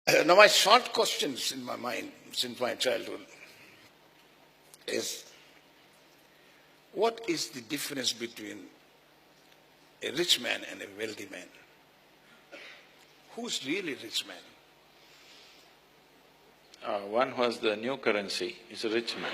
Now my short questions in my mind since my childhood is, what is the difference between a rich man and a wealthy man? Who's really rich man? One who has the new currency is a rich man.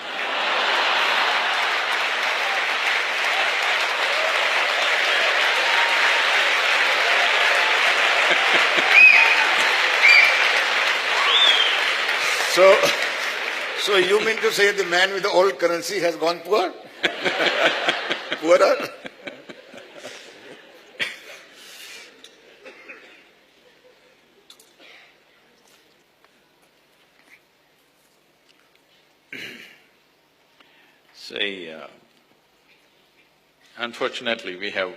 So you mean to say the man with the old currency has gone poor? Poorer? Say, unfortunately, we have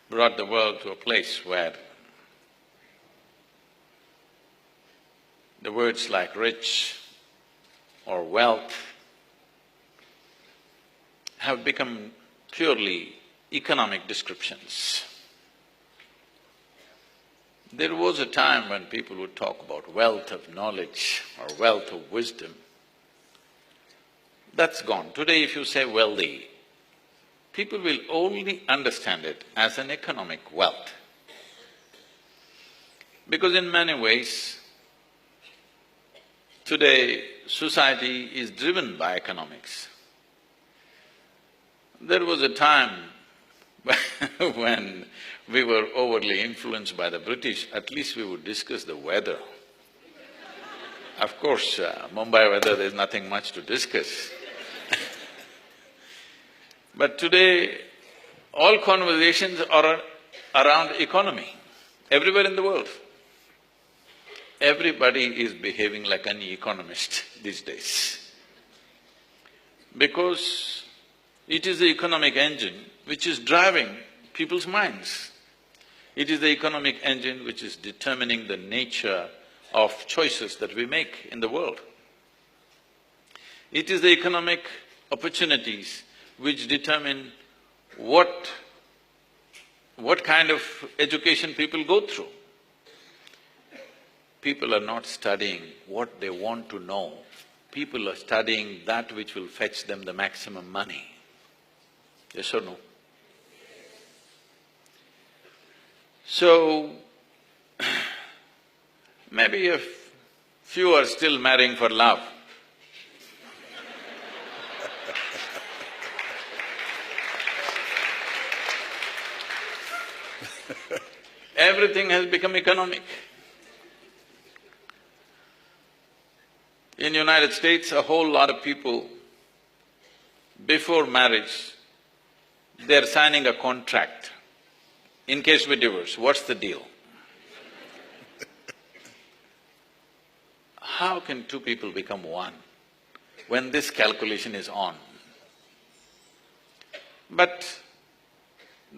brought the world to a place where the words like rich or wealth have become purely economic descriptions. There was a time when people would talk about wealth of knowledge or wealth of wisdom. That's gone. Today if you say wealthy, people will only understand it as an economic wealth. Because in many ways, today society is driven by economics. There was a time when we were overly influenced by the British, at least we would discuss the weather. Of course, Mumbai weather, there's nothing much to discuss. But today, all conversations are around economy, everywhere in the world. Everybody is behaving like an economist these days, because it is the economic engine which is driving people's minds. It is the economic engine which is determining the nature of choices that we make in the world. It is the economic opportunities which determine what kind of education people go through. People are not studying what they want to know, people are studying that which will fetch them the maximum money. Yes or no? So, maybe a few are still marrying for love. Everything has become economic. In United States, a whole lot of people, before marriage, they're signing a contract. In case we divorce, what's the deal? How can two people become one when this calculation is on? But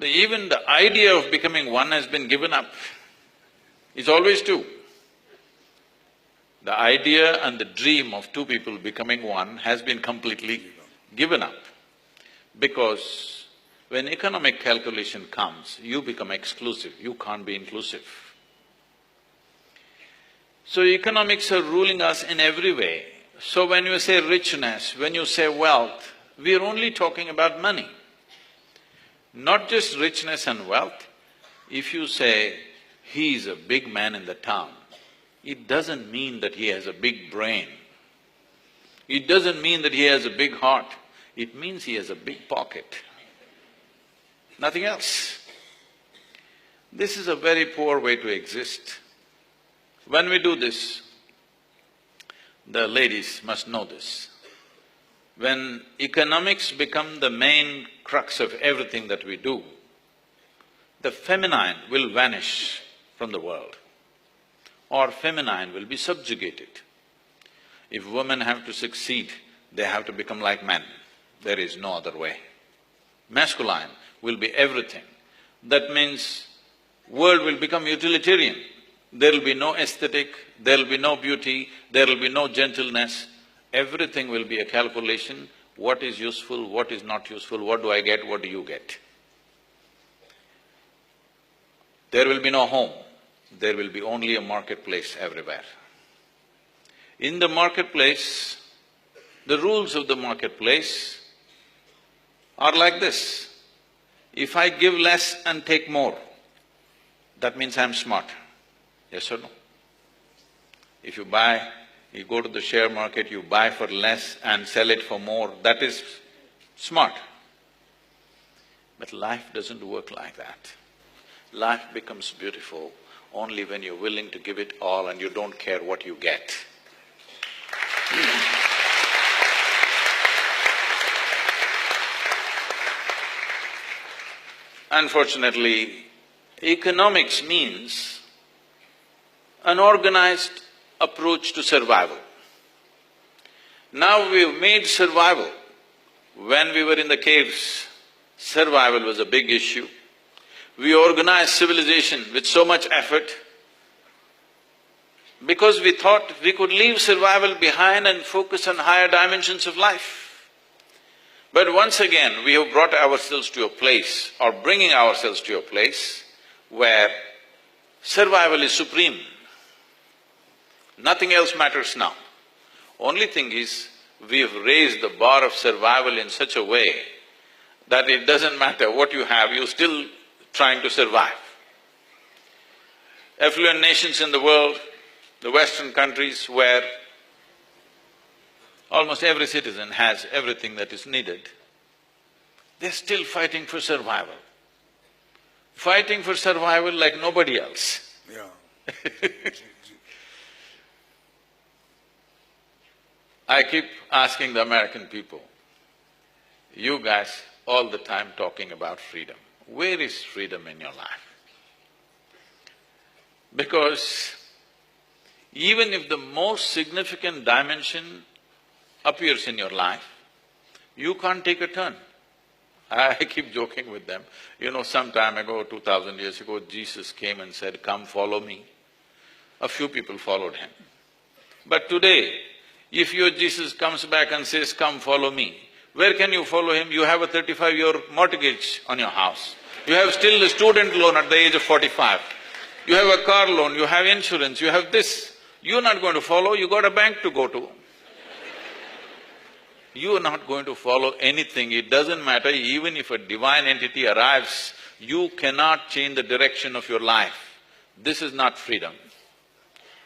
even the idea of becoming one has been given up. It's always two. The idea and the dream of two people becoming one has been completely given up, because when economic calculation comes, you become exclusive, you can't be inclusive. So economics are ruling us in every way. So when you say richness, when you say wealth, we are only talking about money. Not just richness and wealth. If you say, he is a big man in the town, it doesn't mean that he has a big brain. It doesn't mean that he has a big heart. It means he has a big pocket. Nothing else. This is a very poor way to exist. When we do this, the ladies must know this. When economics become the main crux of everything that we do, the feminine will vanish from the world, or feminine will be subjugated. If women have to succeed, they have to become like men. There is no other way. Masculine will be everything. That means world will become utilitarian. There will be no aesthetic, there will be no beauty, there will be no gentleness. Everything will be a calculation, what is useful, what is not useful, what do I get, what do you get. There will be no home, there will be only a marketplace everywhere. In the marketplace, the rules of the marketplace are like this. If I give less and take more, that means I'm smart. Yes or no? If you go to the share market, you buy for less and sell it for more, that is smart. But life doesn't work like that. Life becomes beautiful only when you're willing to give it all and you don't care what you get. Unfortunately, economics means an organized approach to survival. Now we've made survival. When we were in the caves, survival was a big issue. We organized civilization with so much effort because we thought we could leave survival behind and focus on higher dimensions of life. But once again, we have brought ourselves to a place, or bringing ourselves to a place, where survival is supreme. Nothing else matters now. Only thing is, we have raised the bar of survival in such a way that it doesn't matter what you have, you're still trying to survive. Affluent nations in the world, the Western countries where almost every citizen has everything that is needed, they're still fighting for survival. Fighting for survival like nobody else. Yeah. I keep asking the American people, you guys all the time talking about freedom. Where is freedom in your life? Because even if the most significant dimension appears in your life, you can't take a turn. I keep joking with them. You know, some time ago, 2000 years ago, Jesus came and said, "Come, follow me." A few people followed him. But today, if your Jesus comes back and says, "Come, follow me," where can you follow him? You have a 35-year mortgage on your house. You have still a student loan at the age of 45. You have a car loan, you have insurance, you have this. You're not going to follow, you got a bank to go to. You are not going to follow anything, it doesn't matter, even if a divine entity arrives, you cannot change the direction of your life. This is not freedom.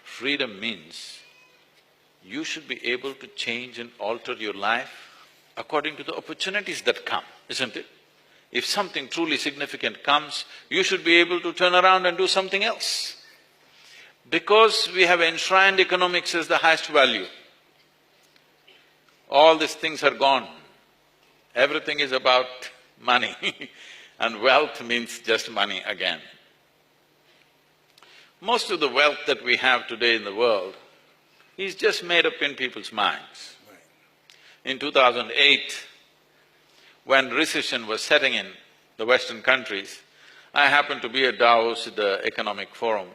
Freedom means you should be able to change and alter your life according to the opportunities that come, isn't it? If something truly significant comes, you should be able to turn around and do something else. Because we have enshrined economics as the highest value, all these things are gone. Everything is about money and wealth means just money again. Most of the wealth that we have today in the world is just made up in people's minds. In 2008, when recession was setting in the Western countries, I happened to be at Davos at the Economic Forum.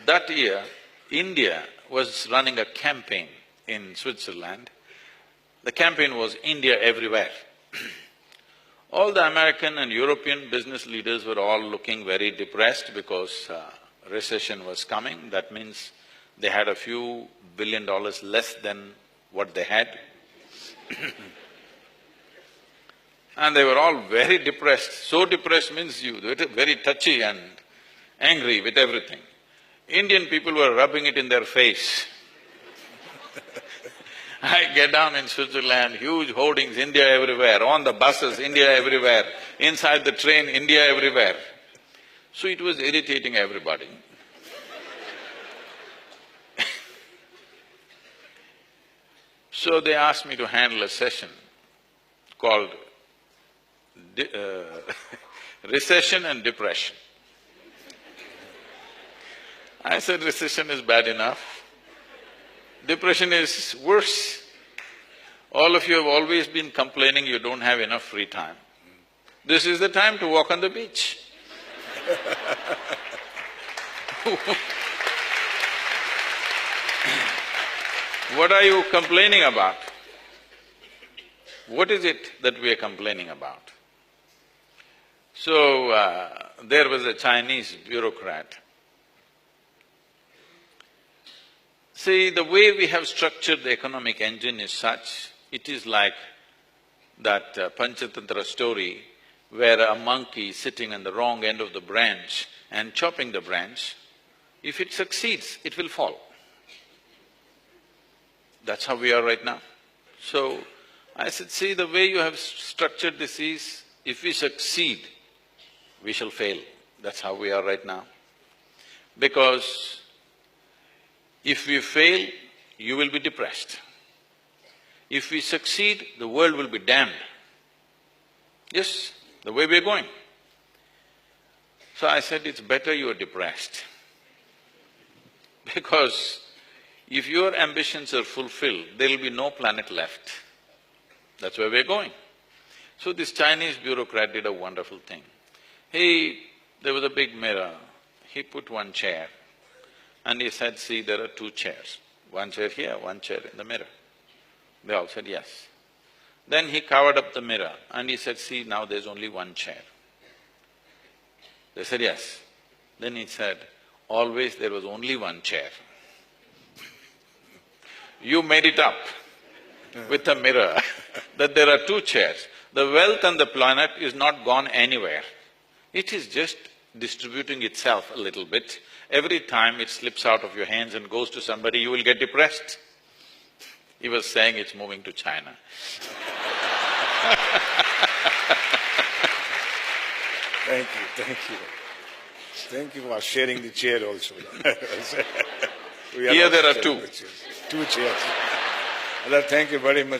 That year, India was running a campaign in Switzerland. The campaign was India Everywhere. All the American and European business leaders were all looking very depressed because recession was coming. That means they had a few $1 billion less than what they had. And they were all very depressed. So depressed means you were very touchy and angry with everything. Indian people were rubbing it in their face. I get down in Switzerland, huge hoardings, India everywhere, on the buses, India everywhere, inside the train, India everywhere. So it was irritating everybody. So they asked me to handle a session called Recession and Depression. I said, recession is bad enough, depression is worse. All of you have always been complaining you don't have enough free time. This is the time to walk on the beach. What are you complaining about? What is it that we are complaining about? So, there was a Chinese bureaucrat See, the way we have structured the economic engine is such, it is like that Panchatantra story where a monkey is sitting on the wrong end of the branch and chopping the branch. If it succeeds, it will fall. That's how we are right now. So, I said, see, the way you have structured this is, if we succeed, we shall fail. That's how we are right now. Because if we fail, you will be depressed. If we succeed, the world will be damned. Yes, the way we're going. So I said, it's better you are depressed. Because if your ambitions are fulfilled, there'll be no planet left. That's where we're going. So this Chinese bureaucrat did a wonderful thing. There was a big mirror, he put one chair and he said, see, there are two chairs, one chair here, one chair in the mirror. They all said yes. Then he covered up the mirror and he said, see, now there's only one chair. They said yes. Then he said, always there was only one chair. You made it up with a mirror that there are two chairs. The wealth on the planet is not gone anywhere. It is just distributing itself a little bit. Every time it slips out of your hands and goes to somebody, you will get depressed. He was saying it's moving to China. Thank you, thank you. Thank you for sharing the chair also. Here there are two. Two chairs. Thank you very much.